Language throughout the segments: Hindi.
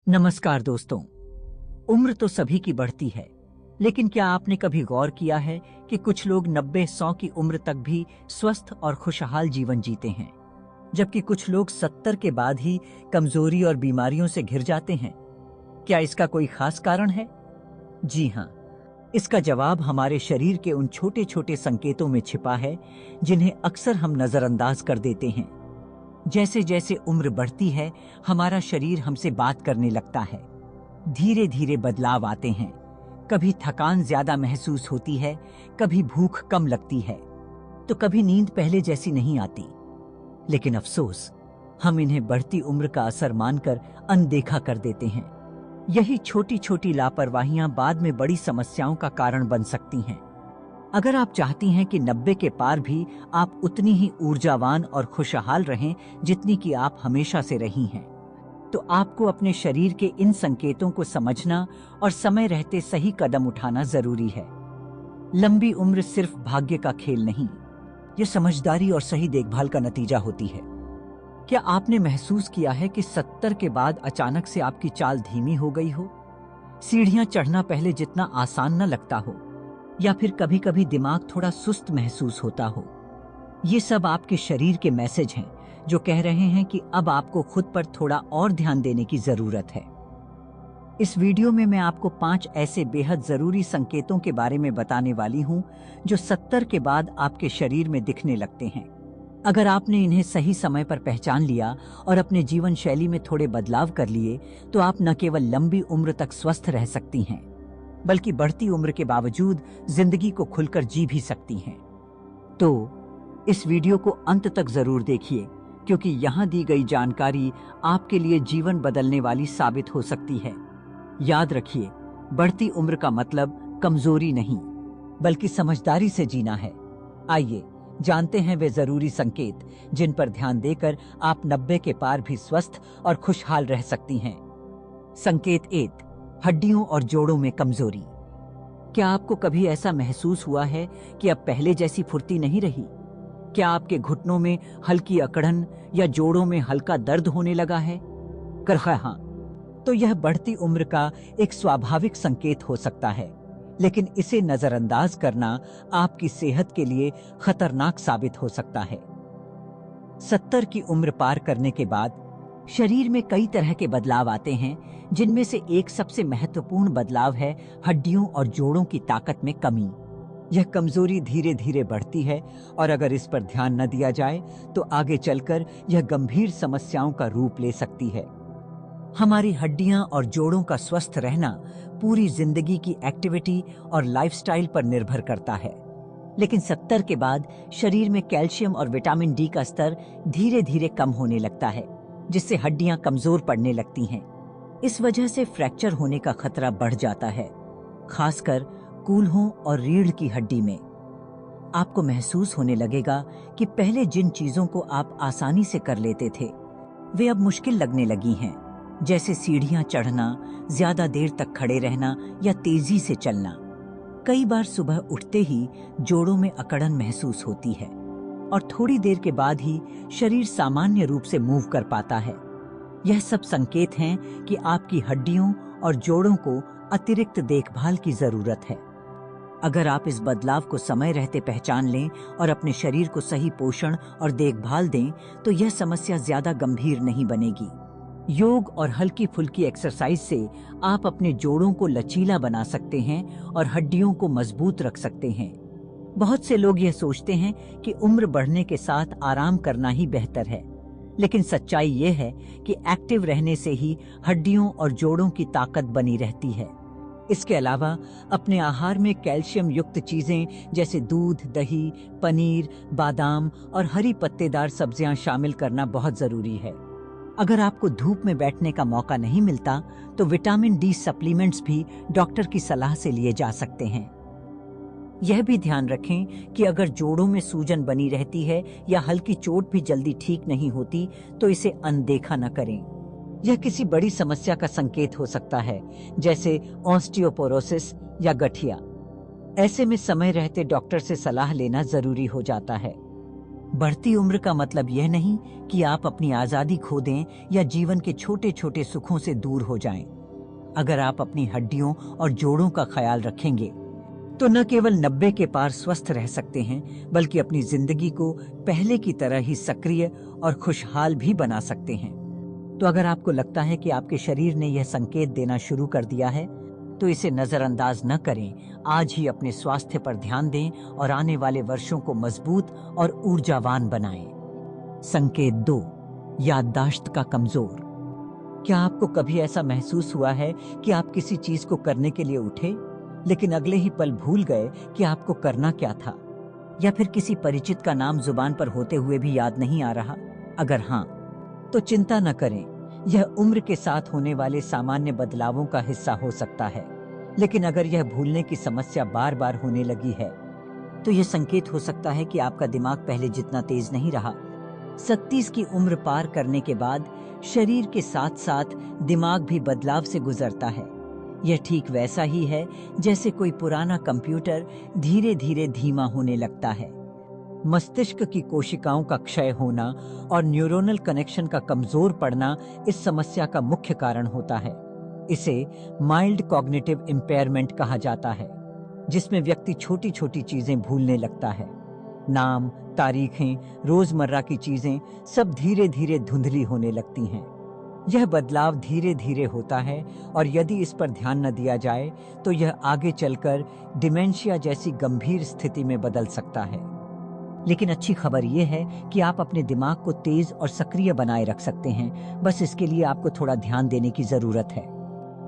नमस्कार दोस्तों। उम्र तो सभी की बढ़ती है, लेकिन क्या आपने कभी गौर किया है कि कुछ लोग 90-100 की उम्र तक भी स्वस्थ और खुशहाल जीवन जीते हैं, जबकि कुछ लोग 70 के बाद ही कमजोरी और बीमारियों से घिर जाते हैं। क्या इसका कोई खास कारण है? जी हाँ, इसका जवाब हमारे शरीर के उन छोटे छोटे संकेतों में छिपा है जिन्हें अक्सर हम नजरअंदाज कर देते हैं। जैसे जैसे उम्र बढ़ती है, हमारा शरीर हमसे बात करने लगता है। धीरे धीरे बदलाव आते हैं। कभी थकान ज्यादा महसूस होती है, कभी भूख कम लगती है, तो कभी नींद पहले जैसी नहीं आती। लेकिन अफसोस, हम इन्हें बढ़ती उम्र का असर मानकर अनदेखा कर देते हैं। यही छोटी छोटी लापरवाहियां बाद में बड़ी समस्याओं का कारण बन सकती हैं। अगर आप चाहती हैं कि 90 के पार भी आप उतनी ही ऊर्जावान और खुशहाल रहें जितनी कि आप हमेशा से रही हैं, तो आपको अपने शरीर के इन संकेतों को समझना और समय रहते सही कदम उठाना जरूरी है। लंबी उम्र सिर्फ भाग्य का खेल नहीं, ये समझदारी और सही देखभाल का नतीजा होती है। क्या आपने महसूस किया है कि 70 के बाद अचानक से आपकी चाल धीमी हो गई हो? सीढ़ियां चढ़ना पहले जितना आसान न लगता हो, या फिर कभी कभी दिमाग थोड़ा सुस्त महसूस होता हो? ये सब आपके शरीर के मैसेज हैं जो कह रहे हैं कि अब आपको खुद पर थोड़ा और ध्यान देने की जरूरत है। इस वीडियो में मैं आपको 5 ऐसे बेहद जरूरी संकेतों के बारे में बताने वाली हूं जो 70 के बाद आपके शरीर में दिखने लगते हैं। अगर आपने इन्हें सही समय पर पहचान लिया और अपने जीवन शैली में थोड़े बदलाव कर लिए, तो आप न केवल लंबी उम्र तक स्वस्थ रह सकती हैं, बल्कि बढ़ती उम्र के बावजूद जिंदगी को खुलकर जी भी सकती हैं। तो इस वीडियो को अंत तक जरूर देखिए, क्योंकि यहाँ दी गई जानकारी आपके लिए जीवन बदलने वाली साबित हो सकती है। याद रखिए, बढ़ती उम्र का मतलब कमजोरी नहीं, बल्कि समझदारी से जीना है। आइए जानते हैं वे जरूरी संकेत जिन पर ध्यान देकर आप 90 के पार भी स्वस्थ और खुशहाल रह सकती हैं। संकेत 1, हड्डियों और जोड़ों में कमजोरी। क्या आपको कभी ऐसा महसूस हुआ है कि अब पहले जैसी फुर्ती नहीं रही? क्या आपके घुटनों में हल्की अकड़न या जोड़ों में हल्का दर्द होने लगा है? हाँ, तो यह बढ़ती उम्र का एक स्वाभाविक संकेत हो सकता है, लेकिन इसे नजरअंदाज करना आपकी सेहत के लिए खतरनाक साबित हो सकता है। 70 की उम्र पार करने के बाद शरीर में कई तरह के बदलाव आते हैं, जिनमें से एक सबसे महत्वपूर्ण बदलाव है हड्डियों और जोड़ों की ताकत में कमी। यह कमजोरी धीरे धीरे बढ़ती है और अगर इस पर ध्यान न दिया जाए तो आगे चलकर यह गंभीर समस्याओं का रूप ले सकती है। हमारी हड्डियां और जोड़ों का स्वस्थ रहना पूरी जिंदगी की एक्टिविटी और लाइफस्टाइल पर निर्भर करता है, लेकिन 70 के बाद शरीर में कैल्शियम और विटामिन डी का स्तर धीरे धीरे कम होने लगता है, जिससे हड्डियां कमजोर पड़ने लगती हैं। इस वजह से फ्रैक्चर होने का खतरा बढ़ जाता है, खासकर कूल्हों और रीढ़ की हड्डी में। आपको महसूस होने लगेगा कि पहले जिन चीजों को आप आसानी से कर लेते थे, वे अब मुश्किल लगने लगी हैं, जैसे सीढ़ियां चढ़ना, ज्यादा देर तक खड़े रहना या तेजी से चलना। कई बार सुबह उठते ही जोड़ों में अकड़न महसूस होती है और थोड़ी देर के बाद ही शरीर सामान्य रूप से मूव कर पाता है। यह सब संकेत हैं कि आपकी हड्डियों और जोड़ों को अतिरिक्त देखभाल की जरूरत है। अगर आप इस बदलाव को समय रहते पहचान लें और अपने शरीर को सही पोषण और देखभाल दें, तो यह समस्या ज्यादा गंभीर नहीं बनेगी। योग और हल्की फुल्की एक्सरसाइज से आप अपने जोड़ों को लचीला बना सकते हैं और हड्डियों को मजबूत रख सकते हैं। बहुत से लोग यह सोचते हैं कि उम्र बढ़ने के साथ आराम करना ही बेहतर है, लेकिन सच्चाई यह है कि एक्टिव रहने से ही हड्डियों और जोड़ों की ताकत बनी रहती है। इसके अलावा अपने आहार में कैल्शियम युक्त चीजें जैसे दूध, दही, पनीर, बादाम और हरी पत्तेदार सब्जियां शामिल करना बहुत जरूरी है। अगर आपको धूप में बैठने का मौका नहीं मिलता, तो विटामिन डी सप्लीमेंट्स भी डॉक्टर की सलाह से लिए जा सकते हैं। यह भी ध्यान रखें कि अगर जोड़ों में सूजन बनी रहती है या हल्की चोट भी जल्दी ठीक नहीं होती, तो इसे अनदेखा न करें। यह किसी बड़ी समस्या का संकेत हो सकता है, जैसे ऑस्टियोपोरोसिस या गठिया। ऐसे में समय रहते डॉक्टर से सलाह लेना जरूरी हो जाता है। बढ़ती उम्र का मतलब यह नहीं कि आप अपनी आजादी खो दें या जीवन के छोटे छोटे सुखों से दूर हो जाएं। अगर आप अपनी हड्डियों और जोड़ों का ख्याल रखेंगे तो न केवल 90 के पार स्वस्थ रह सकते हैं, बल्कि अपनी जिंदगी को पहले की तरह ही सक्रिय और खुशहाल भी बना सकते हैं। तो अगर आपको लगता है कि आपके शरीर ने यह संकेत देना शुरू कर दिया है, तो इसे नजरअंदाज न करें। आज ही अपने स्वास्थ्य पर ध्यान दें और आने वाले वर्षों को मजबूत और ऊर्जावान बनाएं। संकेत 2, याददाश्त का कमजोर। क्या आपको कभी ऐसा महसूस हुआ है कि आप किसी चीज को करने के लिए उठे, लेकिन अगले ही पल भूल गए कि आपको करना क्या था? या फिर किसी परिचित का नाम जुबान पर होते हुए भी याद नहीं आ रहा? अगर हाँ, तो चिंता न करें। यह उम्र के साथ होने वाले सामान्य बदलावों का हिस्सा हो सकता है। लेकिन अगर यह भूलने की समस्या बार बार होने लगी है, तो यह संकेत हो सकता है कि आपका दिमाग पहले जितना तेज नहीं रहा। 37 की उम्र पार करने के बाद शरीर के साथ साथ दिमाग भी बदलाव से गुजरता है। यह ठीक वैसा ही है जैसे कोई पुराना कंप्यूटर धीरे धीरे धीमा होने लगता है। मस्तिष्क की कोशिकाओं का क्षय होना और न्यूरोनल कनेक्शन का कमजोर पड़ना इस समस्या का मुख्य कारण होता है। इसे माइल्ड कॉग्निटिव इम्पेयरमेंट कहा जाता है, जिसमें व्यक्ति छोटी छोटी चीजें भूलने लगता है। नाम, तारीखें, रोजमर्रा की चीजें सब धीरे धीरे धुंधली होने लगती हैं। यह बदलाव धीरे धीरे होता है और यदि इस पर ध्यान न दिया जाए तो यह आगे चलकर डिमेंशिया जैसी गंभीर स्थिति में बदल सकता है। लेकिन अच्छी खबर यह है कि आप अपने दिमाग को तेज और सक्रिय बनाए रख सकते हैं। बस इसके लिए आपको थोड़ा ध्यान देने की जरूरत है।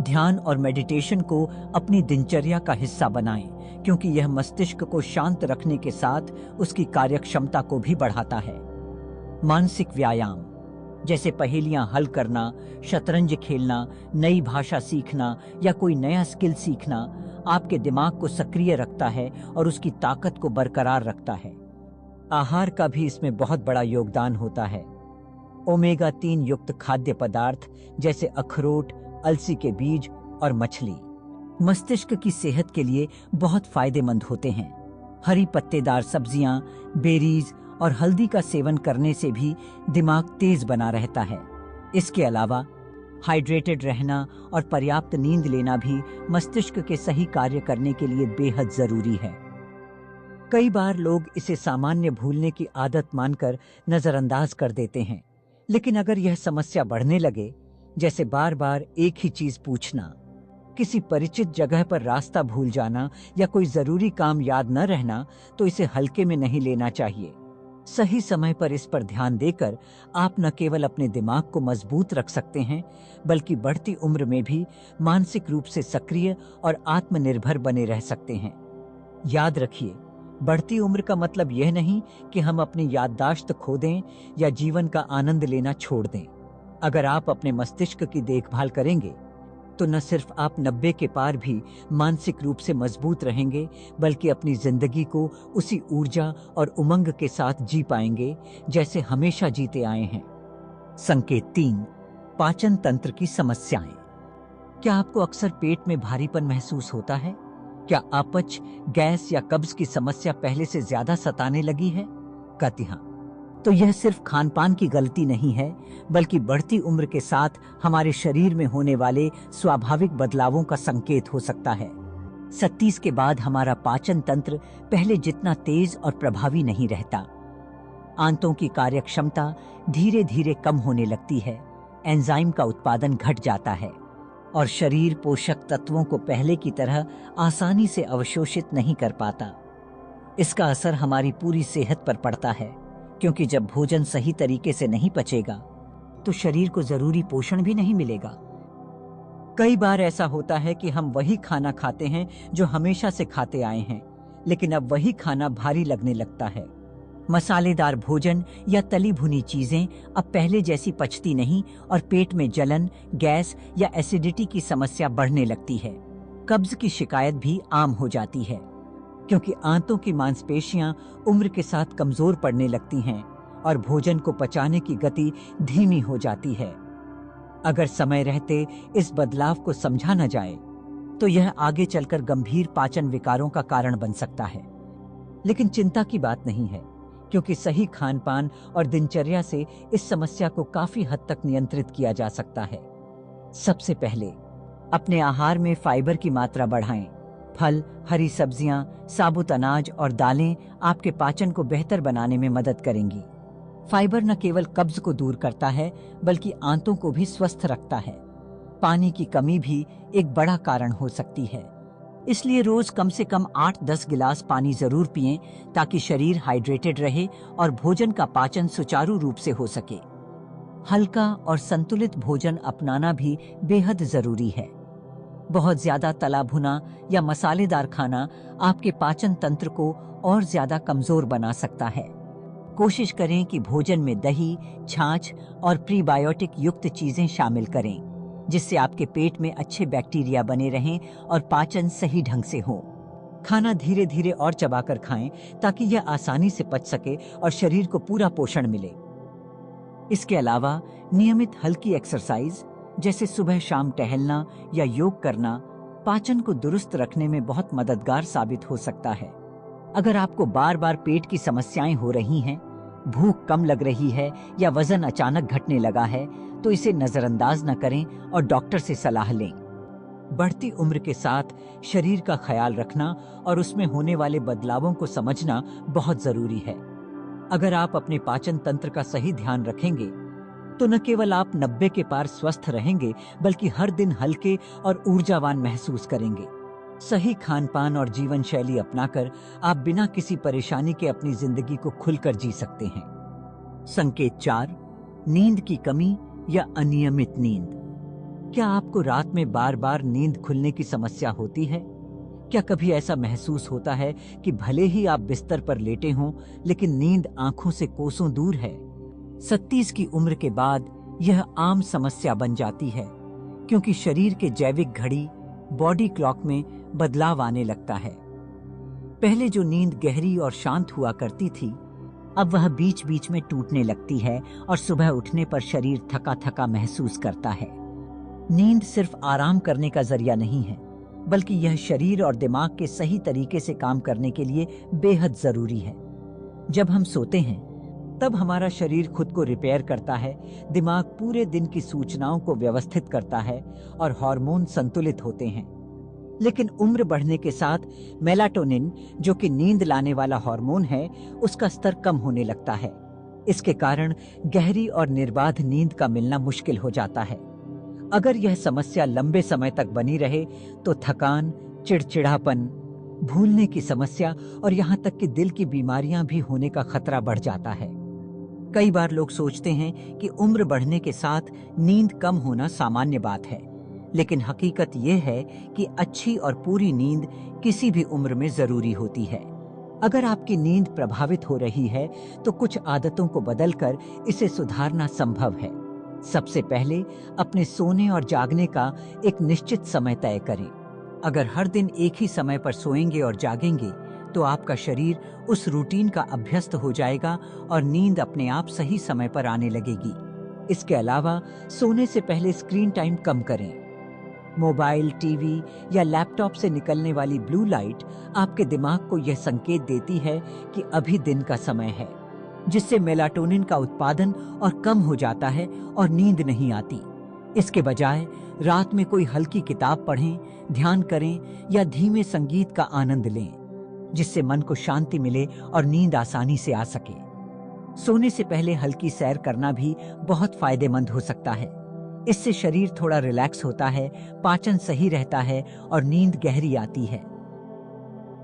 ध्यान और मेडिटेशन को अपनी दिनचर्या का हिस्सा बनाएं, क्योंकि यह मस्तिष्क को शांत रखने के साथ उसकी कार्यक्षमता को भी बढ़ाता है। मानसिक व्यायाम जैसे पहेलियां हल करना, शतरंज खेलना, नई भाषा सीखना या कोई नया स्किल सीखना आपके दिमाग को सक्रिय रखता है और उसकी ताकत को बरकरार रखता है। आहार का भी इसमें बहुत बड़ा योगदान होता है। ओमेगा 3 युक्त खाद्य पदार्थ जैसे अखरोट, अलसी के बीज और मछली मस्तिष्क की सेहत के लिए बहुत फायदेमंद होते हैं। हरी पत्तेदार सब्जियां, बेरीज और हल्दी का सेवन करने से भी दिमाग तेज बना रहता है। इसके अलावा हाइड्रेटेड रहना और पर्याप्त नींद लेना भी मस्तिष्क के सही कार्य करने के लिए बेहद जरूरी है। कई बार लोग इसे सामान्य भूलने की आदत मानकर नजरअंदाज कर देते हैं, लेकिन अगर यह समस्या बढ़ने लगे, जैसे बार बार एक ही चीज पूछना, किसी परिचित जगह पर रास्ता भूल जाना या कोई जरूरी काम याद न रहना, तो इसे हल्के में नहीं लेना चाहिए। सही समय पर इस पर ध्यान देकर आप न केवल अपने दिमाग को मजबूत रख सकते हैं, बल्कि बढ़ती उम्र में भी मानसिक रूप से सक्रिय और आत्मनिर्भर बने रह सकते हैं। याद रखिए, बढ़ती उम्र का मतलब यह नहीं कि हम अपनी याददाश्त खो दें या जीवन का आनंद लेना छोड़ दें। अगर आप अपने मस्तिष्क की देखभाल करेंगे, तो न सिर्फ आप 90 के पार भी मानसिक रूप से मजबूत रहेंगे, बल्कि अपनी जिंदगी को उसी ऊर्जा और उमंग के साथ जी पाएंगे जैसे हमेशा जीते आए हैं। संकेत 3, पाचन तंत्र की समस्याएं। क्या आपको अक्सर पेट में भारीपन महसूस होता है? क्या अपच, गैस या कब्ज की समस्या पहले से ज्यादा सताने लगी है? कहती हाँ, तो यह सिर्फ खानपान की गलती नहीं है, बल्कि बढ़ती उम्र के साथ हमारे शरीर में होने वाले स्वाभाविक बदलावों का संकेत हो सकता है। 37 के बाद हमारा पाचन तंत्र पहले जितना तेज और प्रभावी नहीं रहता। आंतों की कार्यक्षमता धीरे धीरे कम होने लगती है, एंजाइम का उत्पादन घट जाता है और शरीर पोषक तत्वों को पहले की तरह आसानी से अवशोषित नहीं कर पाता। इसका असर हमारी पूरी सेहत पर पड़ता है, क्योंकि जब भोजन सही तरीके से नहीं पचेगा तो शरीर को जरूरी पोषण भी नहीं मिलेगा। कई बार ऐसा होता है कि हम वही खाना खाते हैं जो हमेशा से खाते आए हैं, लेकिन अब वही खाना भारी लगने लगता है। मसालेदार भोजन या तली भुनी चीजें अब पहले जैसी पचती नहीं और पेट में जलन, गैस या एसिडिटी की समस्या बढ़ने लगती है। कब्ज की शिकायत भी आम हो जाती है, क्योंकि आंतों की मांसपेशियां उम्र के साथ कमजोर पड़ने लगती हैं और भोजन को पचाने की गति धीमी हो जाती है। अगर समय रहते इस बदलाव को समझा न जाए, तो यह आगे चलकर गंभीर पाचन विकारों का कारण बन सकता है। लेकिन चिंता की बात नहीं है, क्योंकि सही खान पान और दिनचर्या से इस समस्या को काफी हद तक नियंत्रित किया जा सकता है। सबसे पहले अपने आहार में फाइबर की मात्रा बढ़ाएं। फल, हरी सब्जियां, साबुत अनाज और दालें आपके पाचन को बेहतर बनाने में मदद करेंगी। फाइबर न केवल कब्ज को दूर करता है बल्कि आंतों को भी स्वस्थ रखता है। पानी की कमी भी एक बड़ा कारण हो सकती है, इसलिए रोज कम से कम 8-10 गिलास पानी जरूर पिएं ताकि शरीर हाइड्रेटेड रहे और भोजन का पाचन सुचारू रूप से हो सके। हल्का और संतुलित भोजन अपनाना भी बेहद जरूरी है। बहुत ज्यादा तला भुना या मसालेदार खाना आपके पाचन तंत्र को और ज्यादा कमजोर बना सकता है। कोशिश करें कि भोजन में दही, छाछ और प्रीबायोटिक युक्त चीजें शामिल करें, जिससे आपके पेट में अच्छे बैक्टीरिया बने रहें और पाचन सही ढंग से हो। खाना धीरे धीरे और चबाकर खाएं ताकि यह आसानी से पच सके और शरीर को पूरा पोषण मिले। इसके अलावा नियमित हल्की एक्सरसाइज जैसे सुबह शाम टहलना या योग करना पाचन को दुरुस्त रखने में बहुत मददगार साबित हो सकता है। अगर आपको बार बार पेट की समस्याएं हो रही हैं, भूख कम लग रही है या वजन अचानक घटने लगा है, तो इसे नजरअंदाज न करें और डॉक्टर से सलाह लें। बढ़ती उम्र के साथ शरीर का ख्याल रखना और उसमें होने वाले बदलावों को समझना बहुत जरूरी है। अगर आप अपने पाचन तंत्र का सही ध्यान रखेंगे तो न केवल आप 90 के पार स्वस्थ रहेंगे बल्कि हर दिन हल्के और ऊर्जावान महसूस करेंगे। सही खान पान और जीवन शैली अपनाकर आप बिना किसी परेशानी के अपनी जिंदगी को खुलकर जी सकते हैं। संकेत 4, नींद की कमी या अनियमित नींद। क्या आपको रात में बार बार नींद खुलने की समस्या होती है? क्या कभी ऐसा महसूस होता है कि भले ही आप बिस्तर पर लेटे हों लेकिन नींद आंखों से कोसों दूर है? 37 की उम्र के बाद यह आम समस्या बन जाती है, क्योंकि शरीर के जैविक घड़ी बॉडी क्लॉक में बदलाव आने लगता है। पहले जो नींद गहरी और शांत हुआ करती थी, अब वह बीच बीच में टूटने लगती है और सुबह उठने पर शरीर थका थका महसूस करता है। नींद सिर्फ आराम करने का जरिया नहीं है, बल्कि यह शरीर और दिमाग के सही तरीके से काम करने के लिए बेहद जरूरी है। जब हम सोते हैं तब हमारा शरीर खुद को रिपेयर करता है, दिमाग पूरे दिन की सूचनाओं को व्यवस्थित करता है और हार्मोन संतुलित होते हैं। लेकिन उम्र बढ़ने के साथ मेलाटोनिन, जो कि नींद लाने वाला हार्मोन है, उसका स्तर कम होने लगता है। इसके कारण गहरी और निर्बाध नींद का मिलना मुश्किल हो जाता है। अगर यह समस्या लंबे समय तक बनी रहे तो थकान, चिड़चिड़ापन, भूलने की समस्या और यहाँ तक कि दिल की बीमारियां भी होने का खतरा बढ़ जाता है। कई बार लोग सोचते हैं कि उम्र बढ़ने के साथ नींद कम होना सामान्य बात है, लेकिन हकीकत यह है कि अच्छी और पूरी नींद किसी भी उम्र में जरूरी होती है। अगर आपकी नींद प्रभावित हो रही है तो कुछ आदतों को बदलकर इसे सुधारना संभव है। सबसे पहले अपने सोने और जागने का एक निश्चित समय तय करें। अगर हर दिन एक ही समय पर सोएंगे और जागेंगे तो आपका शरीर उस रूटीन का अभ्यस्त हो जाएगा और नींद अपने आप सही समय पर आने लगेगी। इसके अलावा सोने से पहले स्क्रीन टाइम कम करें। मोबाइल, टीवी या लैपटॉप से निकलने वाली ब्लू लाइट आपके दिमाग को यह संकेत देती है कि अभी दिन का समय है, जिससे मेलाटोनिन का उत्पादन और कम हो जाता है और नींद नहीं आती। इसके बजाय रात में कोई हल्की किताब पढ़ें, ध्यान करें या धीमे संगीत का आनंद लें, जिससे मन को शांति मिले और नींद आसानी से आ सके। सोने से पहले हल्की सैर करना भी बहुत फायदेमंद हो सकता है। इससे शरीर थोड़ा रिलैक्स होता है, पाचन सही रहता है और नींद गहरी आती है।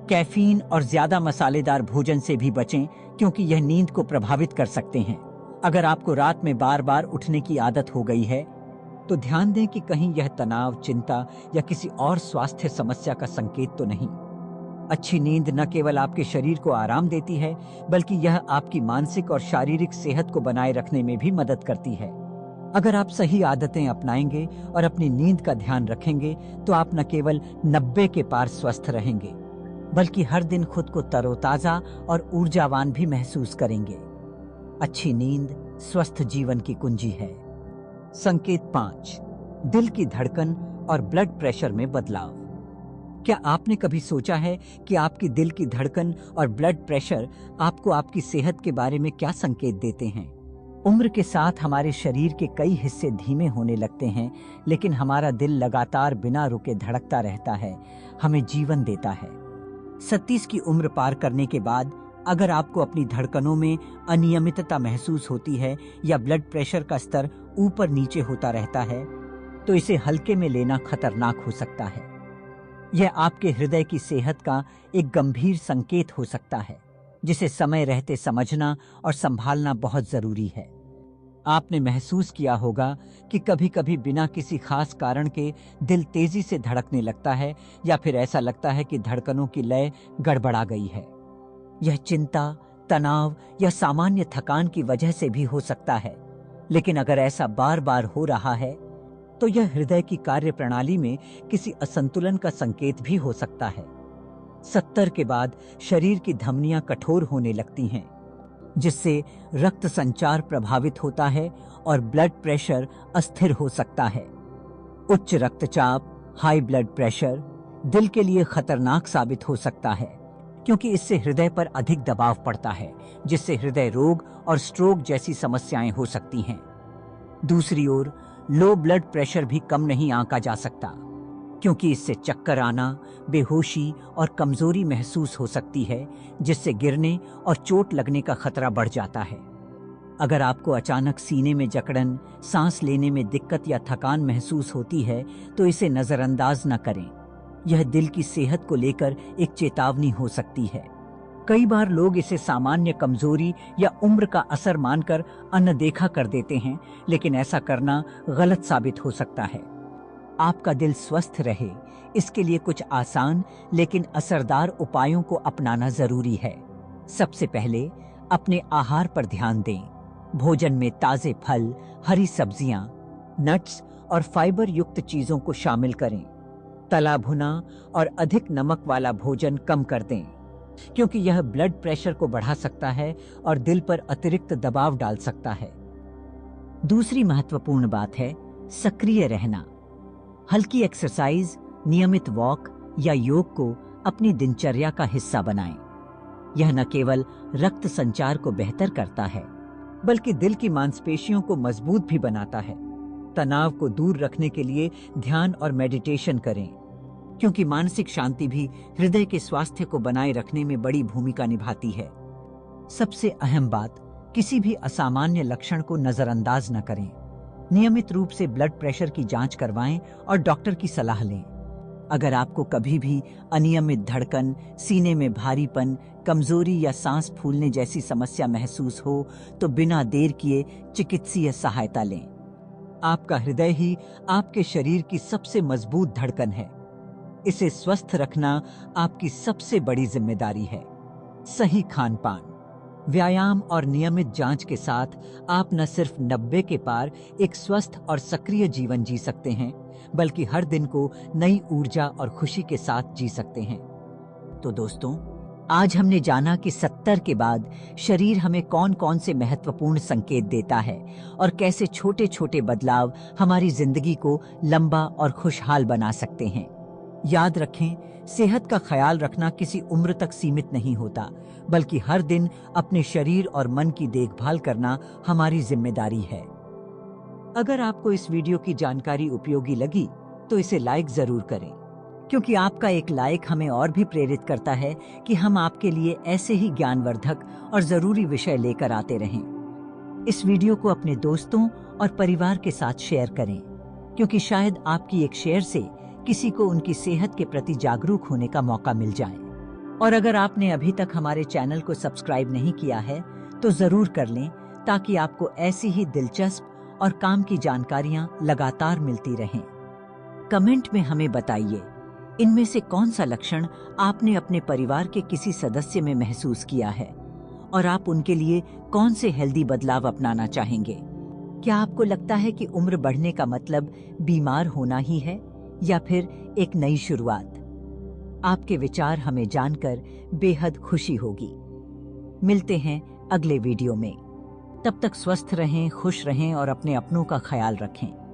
कैफीन और ज्यादा मसालेदार भोजन से भी बचें, क्योंकि यह नींद को प्रभावित कर सकते हैं। अगर आपको रात में बार बार उठने की आदत हो गई है तो ध्यान दें कि कहीं यह तनाव, चिंता या किसी और स्वास्थ्य समस्या का संकेत तो नहीं। अच्छी नींद न केवल आपके शरीर को आराम देती है, बल्कि यह आपकी मानसिक और शारीरिक सेहत को बनाए रखने में भी मदद करती है। अगर आप सही आदतें अपनाएंगे और अपनी नींद का ध्यान रखेंगे तो आप न केवल 90 के पार स्वस्थ रहेंगे, बल्कि हर दिन खुद को तरोताजा और ऊर्जावान भी महसूस करेंगे। अच्छी नींद स्वस्थ जीवन की कुंजी है। संकेत 5, दिल की धड़कन और ब्लड प्रेशर में बदलाव। क्या आपने कभी सोचा है कि आपकी दिल की धड़कन और ब्लड प्रेशर आपको आपकी सेहत के बारे में क्या संकेत देते हैं? उम्र के साथ हमारे शरीर के कई हिस्से धीमे होने लगते हैं, लेकिन हमारा दिल लगातार बिना रुके धड़कता रहता है, हमें जीवन देता है। 37 की उम्र पार करने के बाद अगर आपको अपनी धड़कनों में अनियमितता महसूस होती है या ब्लड प्रेशर का स्तर ऊपर नीचे होता रहता है, तो इसे हल्के में लेना खतरनाक हो सकता है। यह आपके हृदय की सेहत का एक गंभीर संकेत हो सकता है, जिसे समय रहते समझना और संभालना बहुत जरूरी है। आपने महसूस किया होगा कि कभी-कभी बिना किसी खास कारण के दिल तेजी से धड़कने लगता है या फिर ऐसा लगता है कि धड़कनों की लय गड़बड़ा गई है। यह चिंता, तनाव या सामान्य थकान की वजह से भी हो सकता है, लेकिन अगर ऐसा बार-बार हो रहा है, तो यह हृदय की कार्यप्रणाली में किसी असंतुलन का संकेत भी हो सकता है। 70 के बाद शरीर की धमनियां कठोर होने लगती हैं, जिससे रक्त संचार प्रभावित होता है और ब्लड प्रेशर अस्थिर हो सकता है। उच्च रक्तचाप, हाई ब्लड प्रेशर दिल के लिए खतरनाक साबित हो सकता है, क्योंकि इससे हृदय पर अधिक दबाव पड़ता है, जिससे हृदय रोग और स्ट्रोक जैसी समस्याएं हो सकती हैं। दूसरी ओर लो ब्लड प्रेशर भी कम नहीं आंका जा सकता, क्योंकि इससे चक्कर आना, बेहोशी और कमजोरी महसूस हो सकती है, जिससे गिरने और चोट लगने का खतरा बढ़ जाता है। अगर आपको अचानक सीने में जकड़न, सांस लेने में दिक्कत या थकान महसूस होती है, तो इसे नजरअंदाज न करें। यह दिल की सेहत को लेकर एक चेतावनी हो सकती है। कई बार लोग इसे सामान्य कमजोरी या उम्र का असर मानकर अनदेखा कर देते हैं, लेकिन ऐसा करना गलत साबित हो सकता है। आपका दिल स्वस्थ रहे, इसके लिए कुछ आसान लेकिन असरदार उपायों को अपनाना जरूरी है। सबसे पहले अपने आहार पर ध्यान दें। भोजन में ताजे फल, हरी सब्जियां, नट्स और फाइबर युक्त चीजों को शामिल करें। तला भुना और अधिक नमक वाला भोजन कम कर दें, क्योंकि यह ब्लड प्रेशर को बढ़ा सकता है और दिल पर अतिरिक्त दबाव डाल सकता है। दूसरी महत्वपूर्ण बात है सक्रिय रहना। हल्की एक्सरसाइज, नियमित वॉक या योग को अपनी दिनचर्या का हिस्सा बनाएं। यह न केवल रक्त संचार को बेहतर करता है, बल्कि दिल की मांसपेशियों को मजबूत भी बनाता है। तनाव को दूर रखने के लिए ध्यान और मेडिटेशन करें, क्योंकि मानसिक शांति भी हृदय के स्वास्थ्य को बनाए रखने में बड़ी भूमिका निभाती है। सबसे अहम बात, किसी भी असामान्य लक्षण को नजरअंदाज न करें। नियमित रूप से ब्लड प्रेशर की जांच करवाएं और डॉक्टर की सलाह लें। अगर आपको कभी भी अनियमित धड़कन, सीने में भारीपन, कमजोरी या सांस फूलने जैसी समस्या महसूस हो, तो बिना देर किए चिकित्सीय सहायता लें। आपका हृदय ही आपके शरीर की सबसे मजबूत धड़कन है। इसे स्वस्थ रखना आपकी सबसे बड़ी जिम्मेदारी है। सही खान-पान, व्यायाम और नियमित जांच के साथ आप न सिर्फ 90 के पार एक स्वस्थ और सक्रिय जीवन जी सकते हैं, बल्कि हर दिन को नई ऊर्जा और खुशी के साथ जी सकते हैं। तो दोस्तों, आज हमने जाना कि 70 के बाद शरीर हमें कौन-कौन से महत्वपूर्ण संकेत देता है और कैसे छोटे-छोटे बदलाव हमारी जिंदगी को लंबा और खुशहाल बना सकते हैं। याद रखें, सेहत का ख्याल रखना किसी उम्र तक सीमित नहीं होता, बल्कि हर दिन अपने शरीर और मन की देखभाल करना हमारी जिम्मेदारी है। अगर आपको इस वीडियो की जानकारी उपयोगी लगी, तो इसे लाइक जरूर करें, क्योंकि आपका एक लाइक हमें और भी प्रेरित करता है कि हम आपके लिए ऐसे ही ज्ञानवर्धक और जरूरी विषय लेकर आते रहें। इस वीडियो को अपने दोस्तों और परिवार के साथ शेयर करें, क्योंकि शायद आपकी एक शेयर से किसी को उनकी सेहत के प्रति जागरूक होने का मौका मिल जाए। और अगर आपने अभी तक हमारे चैनल को सब्सक्राइब नहीं किया है, तो जरूर कर लें, ताकि आपको ऐसी ही दिलचस्प और काम की जानकारियां लगातार मिलती रहें। कमेंट में हमें बताइए, इनमें से कौन सा लक्षण आपने अपने परिवार के किसी सदस्य में महसूस किया है और आप उनके लिए कौन से हेल्दी बदलाव अपनाना चाहेंगे। क्या आपको लगता है कि उम्र बढ़ने का मतलब बीमार होना ही है, या फिर एक नई शुरुआत? आपके विचार हमें जानकर बेहद खुशी होगी। मिलते हैं अगले वीडियो में। तब तक स्वस्थ रहें, खुश रहें और अपने अपनों का ख्याल रखें।